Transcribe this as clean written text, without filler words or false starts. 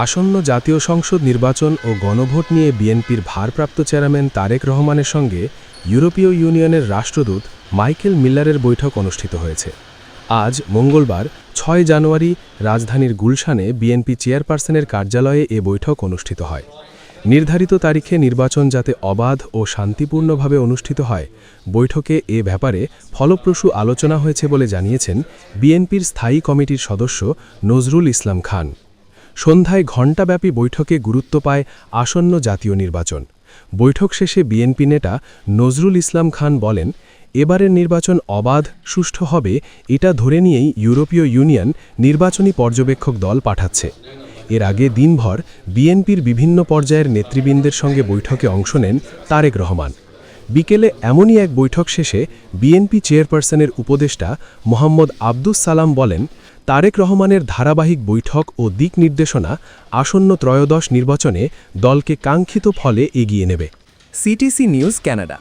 আসন্ন জাতীয় সংসদ নির্বাচন ও গণভোট নিয়ে বিএনপির ভারপ্রাপ্ত চেয়ারম্যান তারেক রহমানের সঙ্গে ইউরোপীয় ইউনিয়নের রাষ্ট্রদূত মাইকেল মিলারের বৈঠক অনুষ্ঠিত হয়েছে। আজ মঙ্গলবার ৬ জানুয়ারি রাজধানীর গুলশানে বিএনপি চেয়ারপারসনের কার্যালয়ে এ বৈঠক অনুষ্ঠিত হয়। নির্ধারিত তারিখে নির্বাচন যাতে অবাধ ও শান্তিপূর্ণভাবে অনুষ্ঠিত হয়, বৈঠকে এ ব্যাপারে ফলপ্রসূ আলোচনা হয়েছে বলে জানিয়েছেন বিএনপির স্থায়ী কমিটির সদস্য নজরুল ইসলাম খান। সন্ধ্যায় ঘণ্টাব্যাপী বৈঠকে গুরুত্ব পায় আসন্ন জাতীয় নির্বাচন। বৈঠক শেষে বিএনপি নেতা নজরুল ইসলাম খান বলেন, এবারের নির্বাচন অবাধ, সুষ্ঠু হবে এটা ধরে নিয়েই ইউরোপীয় ইউনিয়ন নির্বাচনী পর্যবেক্ষক দল পাঠাচ্ছে। এর আগে দিনভর বিএনপির বিভিন্ন পর্যায়ের নেতৃবৃন্দের সঙ্গে বৈঠকে অংশ নেন তারেক রহমান। বিকেলে এমনই এক বৈঠক শেষে বিএনপি চেয়ারপারসনের উপদেষ্টা মোহাম্মদ আব্দুস সালাম বলেন, তারেক রহমানের ধারাবাহিক বৈঠক ও দিক নির্দেশনা আসন্ন ত্রয়োদশ নির্বাচনে দলকে কাঙ্ক্ষিত ফলে এগিয়ে নেবে। CTC news, Canada.